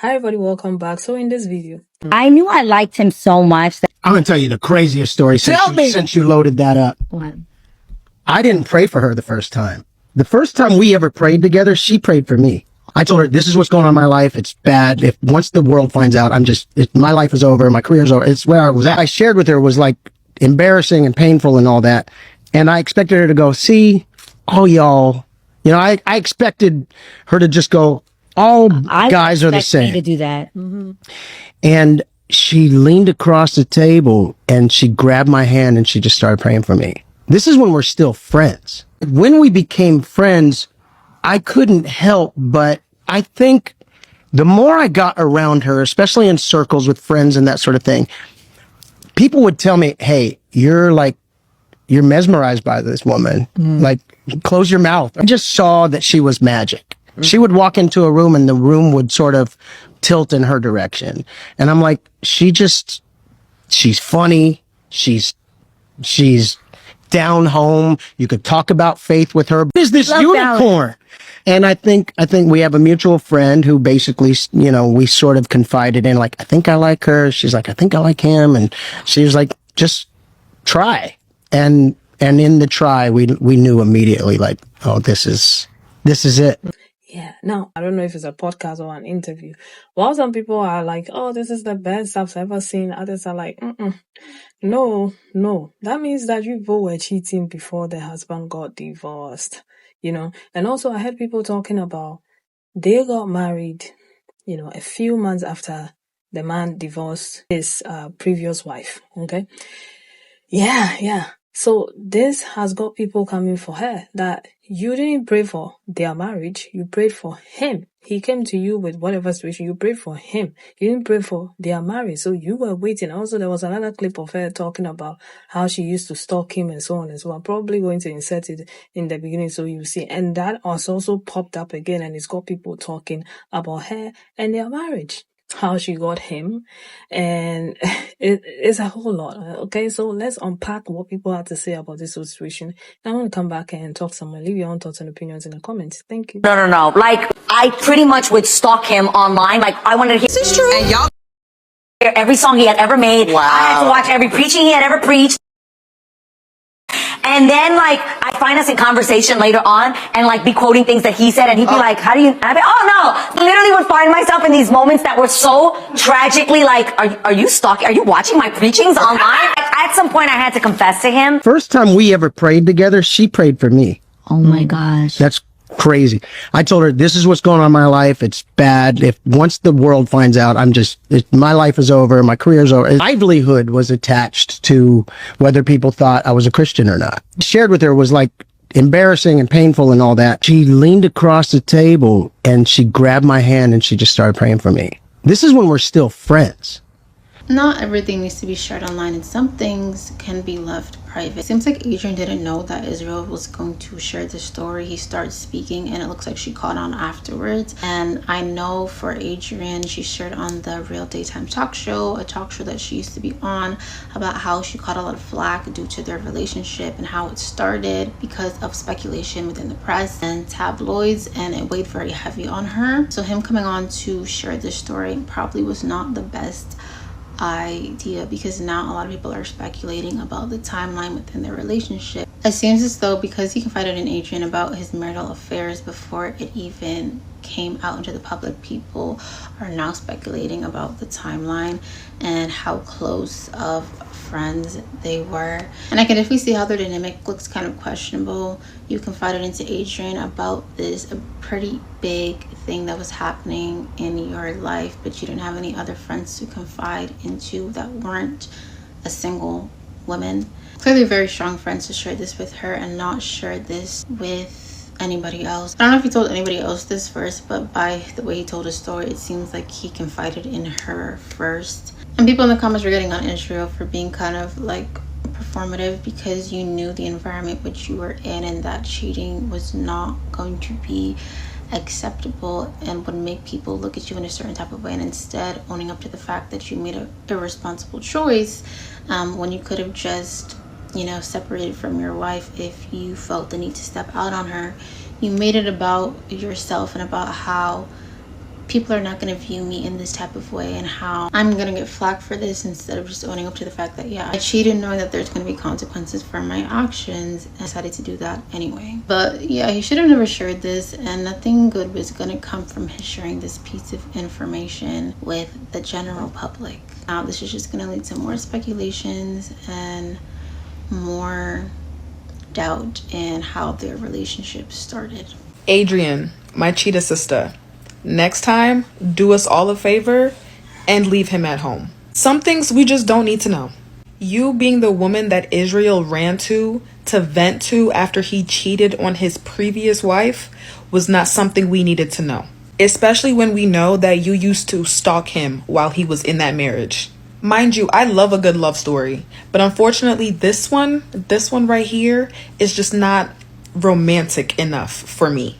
Hi everybody, welcome back. So in this video, I knew I liked him so much that I'm gonna tell you the craziest story since you loaded that up. What? I didn't pray for her the first time. The first time we ever prayed together, she prayed for me. I told her, this is what's going on in my life. It's bad. If once the world finds out, my life is over. My career's over. It's where I was at. I shared with her was like embarrassing and painful and all that. And I expected her to go, see, all y'all, I expected her to just go, all guys are the same. To do that. And she leaned across the table and she grabbed my hand and she just started praying for me. This is when we're still friends. When we became friends, I couldn't help, but I think the more I got around her, especially in circles with friends and that sort of thing, people would tell me, hey, you're mesmerized by this woman. Like, close your mouth. I just saw that she was magic. She would walk into a room and the room would sort of tilt in her direction. And I'm like, she's funny. She's down home. You could talk about faith with her. Is this unicorn? And I think we have a mutual friend who basically, we sort of confided in, like, I think I like her. She's like, I think I like him. And she was like, just try. And in the try, we knew immediately, like, oh, this is it. yeah. Now I don't know if it's a podcast or an interview. While some people are like, "Oh, this is the best I've ever seen," others are like, "No, no. That means that you both were cheating before the husband got divorced." And also I heard people talking about they got married, a few months after the man divorced his previous wife. Okay. Yeah. So this has got people coming for her that you didn't pray for their marriage, you prayed for him. He came to you with whatever situation, you prayed for him. You didn't pray for their marriage, so you were waiting. Also, there was another clip of her talking about how she used to stalk him and so on and so on. I'm probably going to insert it in the beginning so you see. And that has also popped up again and it's got people talking about her and their marriage. How she got him, and it's a whole lot. Okay, so let's unpack what people have to say about this situation. I want to come back and talk somewhere. Leave your own thoughts and opinions in the comments. Thank you. No. Like, I pretty much would stalk him online. Like, I wanted to hear. This is true. And y'all every song he had ever made. Wow. I had to watch every preaching he had ever preached. And then, like, I find us in conversation later on and, like, be quoting things that he said. And he'd be like, how do you... And I'd be, oh, no. I literally would find myself in these moments that were so tragically, like, are you stalking? Are you watching my preachings online? Like, at some point, I had to confess to him. First time we ever prayed together, she prayed for me. Oh, my gosh. That's crazy. I told her, this is what's going on in my life. It's bad. If once the world finds out, my life is over. My career's over. His livelihood was attached to whether people thought I was a Christian or not. Shared with her was like embarrassing and painful and all that. She leaned across the table and she grabbed my hand and she just started praying for me. This is when we're still friends. Not everything needs to be shared online, and some things can be left private. It seems like Adrienne didn't know that Israel was going to share the story. He started speaking and it looks like she caught on afterwards. And I know for Adrienne, she shared on the Real Daytime Talk Show, a talk show that she used to be on, about how she caught a lot of flack due to their relationship and how it started because of speculation within the press and tabloids, and it weighed very heavy on her. So him coming on to share this story probably was not the best idea, because now a lot of people are speculating about the timeline within their relationship. It seems as though because he confided in Adrienne about his marital affairs before it even came out into the public, people are now speculating about the timeline and how close of friends they were. And I can definitely see how their dynamic looks kind of questionable. You confided into Adrienne about this, a pretty big thing that was happening in your life, but you didn't have any other friends to confide into that weren't a single woman. Clearly very strong friends to share this with her and not share this with anybody else. I don't know if he told anybody else this first, but by the way he told his story, it seems like he confided in her first. And people in the comments were getting on Israel for being kind of like performative, because you knew the environment which you were in and that cheating was not going to be acceptable and would make people look at you in a certain type of way, and instead owning up to the fact that you made an irresponsible choice when you could have just separated from your wife if you felt the need to step out on her. You made it about yourself and about how people are not going to view me in this type of way, and how I'm going to get flack for this instead of just owning up to the fact that, yeah, I cheated knowing that there's going to be consequences for my actions, and I decided to do that anyway. But yeah, he should have never shared this, and nothing good was going to come from his sharing this piece of information with the general public. Now, this is just going to lead to more speculations and more doubt in how their relationship started. Adrienne, my cheetah sister, next time, do us all a favor and leave him at home. Some things we just don't need to know. You being the woman that Israel ran to vent to after he cheated on his previous wife was not something we needed to know. Especially when we know that you used to stalk him while he was in that marriage. Mind you, I love a good love story, but unfortunately this one right here is just not romantic enough for me.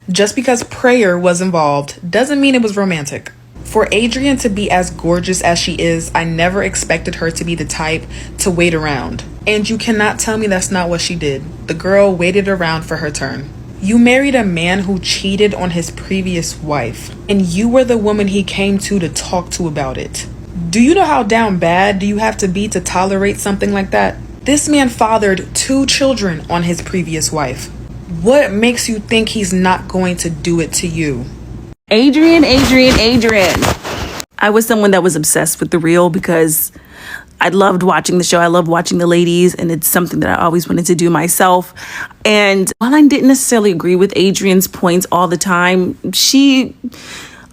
Just because prayer was involved doesn't mean it was romantic. For Adrienne to be as gorgeous as she is, I never expected her to be the type to wait around. And you cannot tell me that's not what she did. The girl waited around for her turn. You married a man who cheated on his previous wife, and you were the woman he came to talk to about it. Do you know how down bad do you have to be to tolerate something like that? This man fathered 2 children on his previous wife. What makes you think he's not going to do it to you? Adrienne. I was someone that was obsessed with The Real because I loved watching the show. I loved watching the ladies, and it's something that I always wanted to do myself. And while I didn't necessarily agree with Adrienne's points all the time,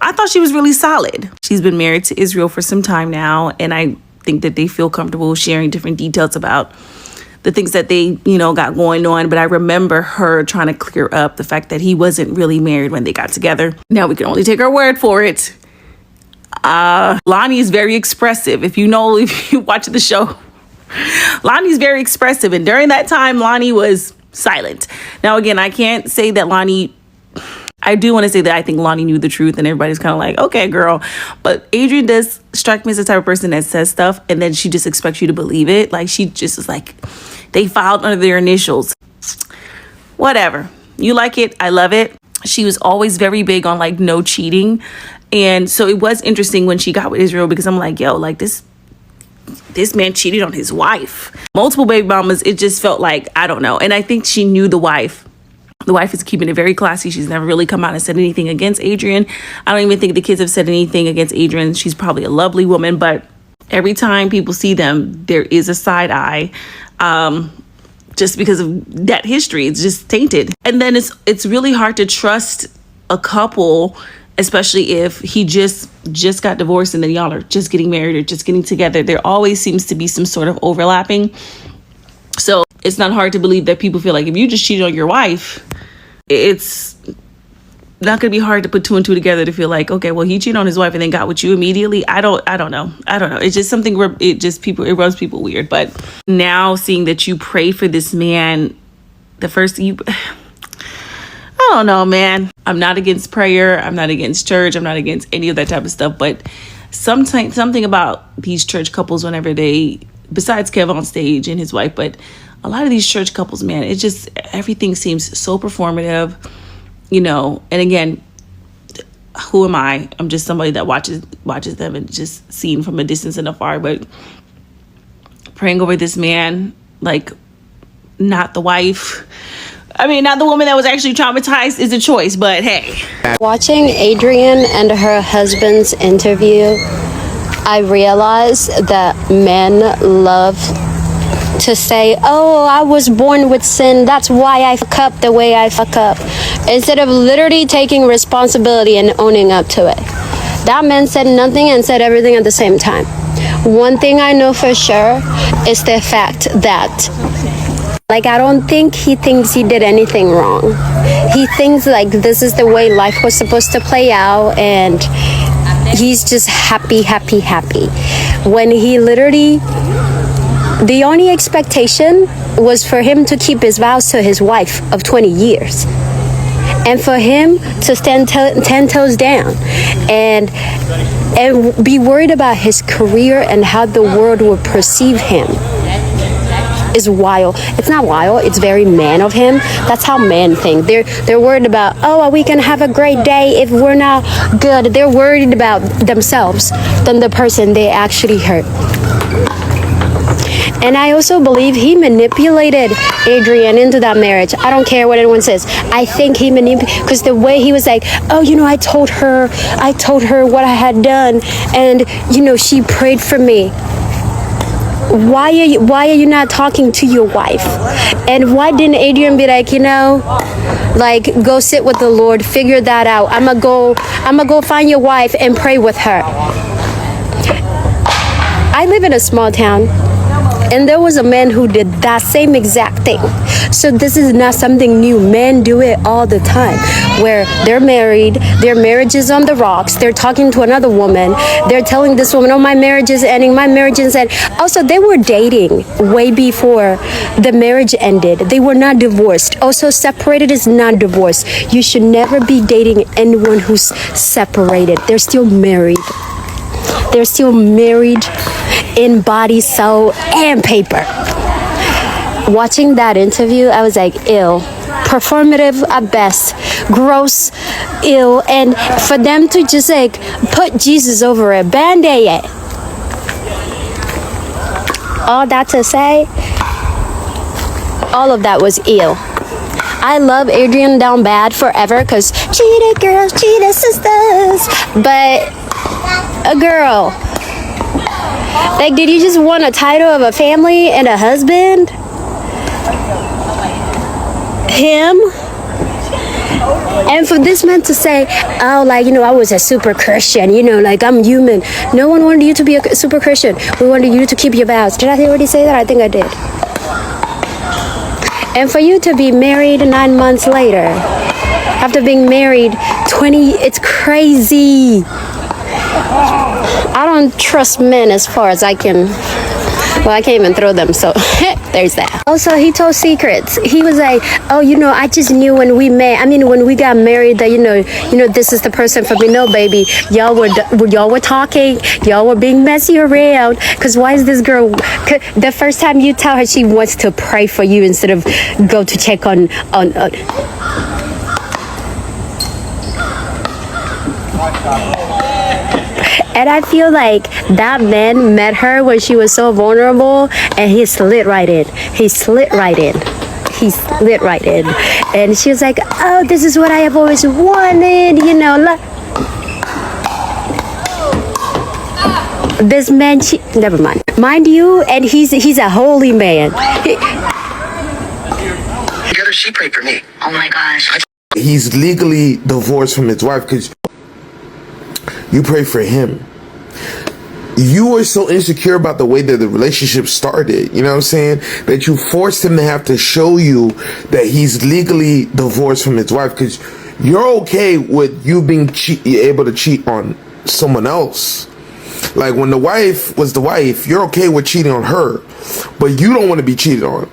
I thought she was really solid. She's been married to Israel for some time now, and I think that they feel comfortable sharing different details about the things that they, got going on. But I remember her trying to clear up the fact that he wasn't really married when they got together. Now we can only take her word for it. Lonnie is very expressive. If you watch the show, Lonnie's very expressive. And during that time, Lonnie was silent. Now, again, I can't say that I do want to say that I think Lonnie knew the truth, and everybody's kind of like, okay, girl. But Adrienne does strike me as the type of person that says stuff and then she just expects you to believe it. Like, she just is like, they filed under their initials. Whatever. You like it. I love it. She was always very big on no cheating. And so it was interesting when she got with Israel, because I'm like, yo, this man cheated on his wife. Multiple baby mamas. It just felt like, I don't know. And I think she knew the wife. The wife is keeping it very classy. She's never really come out and said anything against Adrienne. I don't even think the kids have said anything against Adrienne. She's probably a lovely woman, but every time people see them, there is a side eye, just because of that history. It's just tainted. And then it's really hard to trust a couple, especially if he just got divorced and then y'all are just getting married or just getting together. There always seems to be some sort of overlapping. So it's not hard to believe that people feel like if you just cheated on your wife, it's not going to be hard to put 2 and 2 together to feel like, okay, well, he cheated on his wife and then got with you immediately. I don't know. It's just something where it rubs people weird. But now seeing that you pray for this man, I don't know, man. I'm not against prayer. I'm not against church. I'm not against any of that type of stuff. But something about these church couples, whenever besides Kev on stage and his wife, but a lot of these church couples, man, it just, everything seems so performative, and again, who am I? I'm just somebody that watches them and just seen from a distance and afar, but praying over this man, not the wife. I mean, not the woman that was actually traumatized is a choice, but hey. Watching Adrienne and her husband's interview, I realized that men love to say, oh, I was born with sin, that's why I fuck up the way I fuck up, instead of literally taking responsibility and owning up to it. That man said nothing and said everything at the same time. One thing I know for sure is the fact that I don't think he thinks he did anything wrong. He thinks this is the way life was supposed to play out, and he's just happy. When he literally, the only expectation was for him to keep his vows to his wife of 20 years. And for him to stand 10 toes down and be worried about his career and how the world would perceive him. is wild. It's not wild. It's very man of him. That's how men think. They're worried about, oh, we can have a great day if we're not good. They're worried about themselves than the person they actually hurt. And I also believe he manipulated Adrienne into that marriage. I don't care what anyone says. I think he manipulated, because the way he was like, oh, I told her what I had done, and she prayed for me. Why are you not talking to your wife? And why didn't Adrienne be like, go sit with the Lord, figure that out. I'ma go find your wife and pray with her. I live in a small town, and there was a man who did that same exact thing. So this is not something new. Men do it all the time, where they're married, their marriage is on the rocks, they're talking to another woman, they're telling this woman, oh, my marriage is ending, my marriage is ending. Also, they were dating way before the marriage ended. They were not divorced. Also, separated is not divorce. You should never be dating anyone who's separated. They're still married. They're still married in body, soul, and paper. Watching that interview, I was like, ill. Performative at best. Gross, ill. And for them to just put Jesus over it, band-aid it. All that to say, all of that was ill. I love Adrienne down bad forever, because cheated girls, cheated sisters. But a girl, did you just want a title of a family and a husband? Him? And for this man to say, oh, I was a super Christian, I'm human. No one wanted you to be a super Christian. We wanted you to keep your vows. Did I already say that? I think I did. And for you to be married 9 months later, after being married 20, it's crazy. I don't trust men as far as I can. Well, I can't even throw them, so there's that. Also, he told secrets. He was like, oh, I just knew when we got married that, this is the person for me. No, baby, y'all were talking, y'all were being messy around. Because why is this girl, the first time you tell her she wants to pray for you instead of go to check on And I feel like that man met her when she was so vulnerable, and he slid right in. And she was like, oh, this is what I have always wanted, This man, never mind. Mind you, and he's a holy man. Together, she prayed for me. Oh my gosh. He's legally divorced from his wife because you pray for him. You were so insecure about the way that the relationship started, you know what I'm saying? That you forced him to have to show you that he's legally divorced from his wife because you're okay with you being able to cheat on someone else. Like when the wife was the wife, you're okay with cheating on her, but you don't want to be cheated on.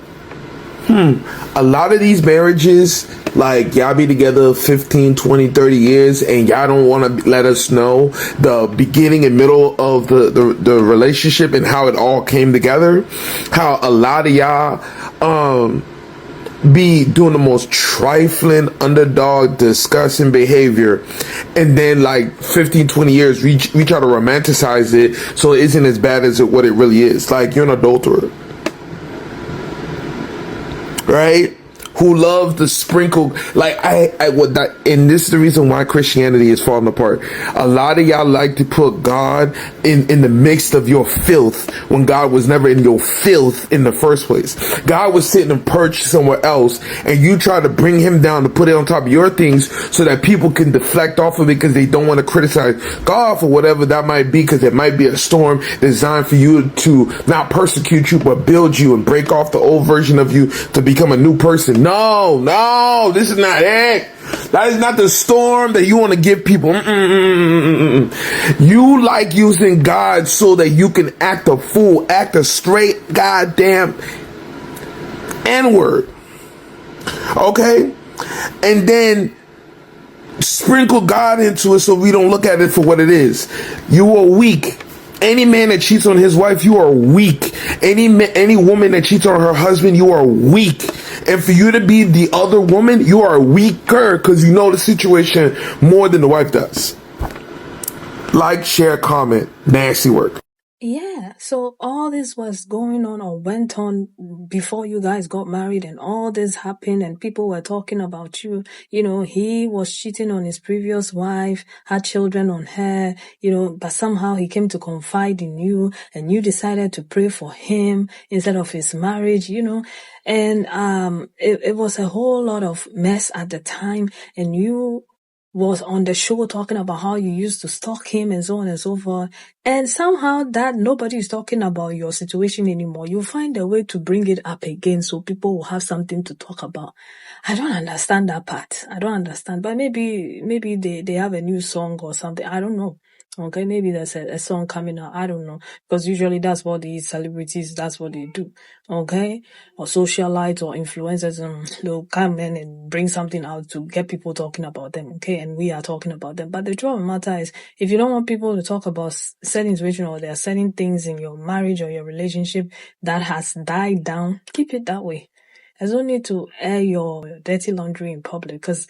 A lot of these marriages, y'all be together 15, 20, 30 years and y'all don't want to let us know the beginning and middle of the relationship and how it all came together. How a lot of y'all be doing the most trifling, underdog, disgusting behavior, and then 15, 20 years we try to romanticize it so it isn't as bad as what it really is. You're an adulterer, right? Who love to sprinkle, and this is the reason why Christianity is falling apart. A lot of y'all like to put God in the midst of your filth when God was never in your filth in the first place. God was sitting and perched somewhere else, and you try to bring him down to put it on top of your things so that people can deflect off of it because they don't want to criticize God for whatever that might be, because it might be a storm designed for you to not persecute you but build you and break off the old version of you to become a new person. No, this is not it. That is not the storm that you want to give people. You like using God so that you can act a fool, act a straight goddamn N-word. Okay? And then sprinkle God into it so we don't look at it for what it is. You are weak. Any man that cheats on his wife, you are weak. Any woman that cheats on her husband, you are weak. And for you to be the other woman, you are weaker because you know the situation more than the wife does. Like, share, comment. Nasty work. Yeah, so all this was going on or went on before you guys got married, and all this happened, and people were talking about you. You know, he was cheating on his previous wife, had children on her, you know, but somehow he came to confide in you, and you decided to pray for him instead of his marriage, you know. And it was a whole lot of mess at the time, and you was on the show talking about how you used to stalk him and so on and so forth. And somehow that nobody is talking about your situation anymore. You find a way to bring it up again so people will have something to talk about. I don't understand that part. I don't understand. But maybe they have a new song or something. I don't know. Okay, maybe there's a song coming out. I don't know. Because usually that's what these celebrities, that's what they do. Okay? Or socialites or influencers, they'll come in and bring something out to get people talking about them. Okay? And we are talking about them. But the truth of the matter is, if you don't want people to talk about certain situations or there are certain things in your marriage or your relationship that has died down, keep it that way. There's no need to air your dirty laundry in public, because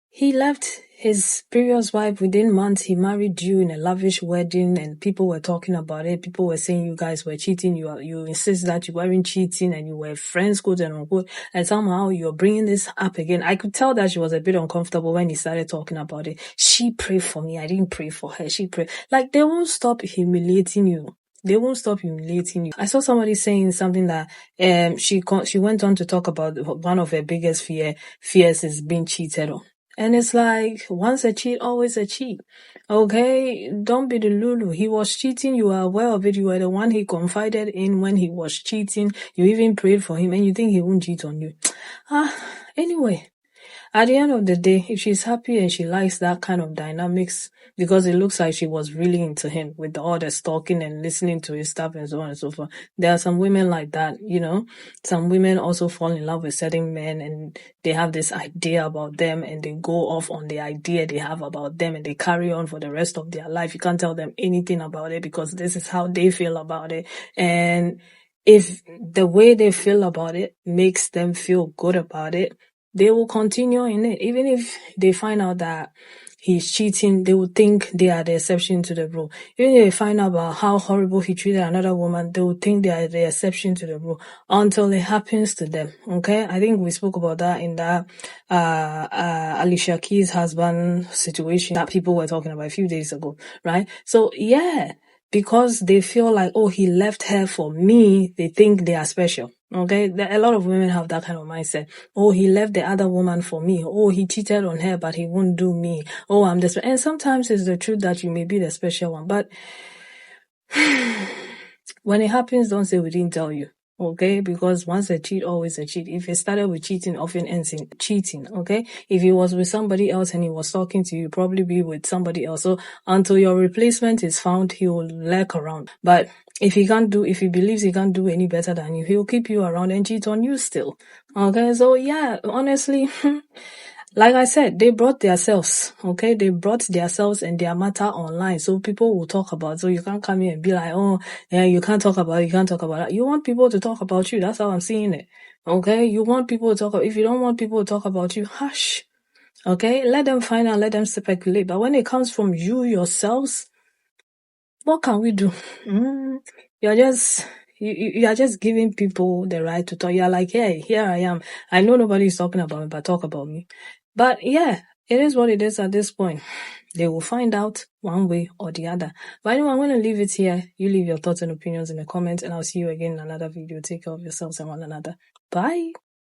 he left his previous wife within months. He married you in a lavish wedding, and people were talking about it. People were saying you guys were cheating. You insist that you weren't cheating and you were friends, quote and unquote. And somehow you're bringing this up again. I could tell that she was a bit uncomfortable when he started talking about it. She prayed for me. I didn't pray for her. She prayed. Like, they won't stop humiliating you. They won't stop humiliating you. I saw somebody saying something that she went on to talk about one of her biggest fears is being cheated on. And it's like, once a cheat, always a cheat. Okay? Don't be the Lulu. He was cheating. You are aware of it. You were the one he confided in when he was cheating. You even prayed for him, and you think he won't cheat on you. Anyway. At the end of the day, if she's happy and she likes that kind of dynamics, because it looks like she was really into him with all the stalking and listening to his stuff and so on and so forth. There are some women like that, you know. Some women also fall in love with certain men and they have this idea about them and they go off on the idea they have about them and they carry on for the rest of their life. You can't tell them anything about it because this is how they feel about it. And if the way they feel about it makes them feel good about it, they will continue in it. Even if they find out that he's cheating, they will think they are the exception to the rule. Even if they find out about how horrible he treated another woman, they will think they are the exception to the rule until it happens to them. Okay? I think we spoke about that in that Alicia Keys' husband situation that people were talking about a few days ago, right? So yeah, because they feel like, oh, he left her for me, they think they are special. Okay, a lot of women have that kind of mindset. Oh, he left the other woman for me. Oh, he cheated on her, but he won't do me. Oh, I'm the and sometimes it's the truth that you may be the special one. But when it happens, don't say we didn't tell you. Okay, because once a cheat, always a cheat. If it started with cheating, often ends in cheating. Okay, if he was with somebody else and he was talking to you, probably be with somebody else. So until your replacement is found, he will lurk around. But if he believes he can't do any better than you, he'll keep you around and cheat on you still. Okay, so yeah, honestly, like I said, they brought themselves, okay? They brought themselves and their matter online, so people will talk about it. So you can't come here and be like, oh, yeah, you can't talk about it, you can't talk about it. You want people to talk about you. That's how I'm seeing it, okay? You want people to talk about, if you don't want people to talk about you, hush, okay? Let them find out, let them speculate. But when it comes from you yourselves, what can we do? You're just... You are just giving people the right to talk. You're like, hey, here I am. I know nobody's talking about me, but talk about me. But yeah, it is what it is at this point. They will find out one way or the other. But anyway, I'm going to leave it here. You leave your thoughts and opinions in the comments, and I'll see you again in another video. Take care of yourselves and one another. Bye.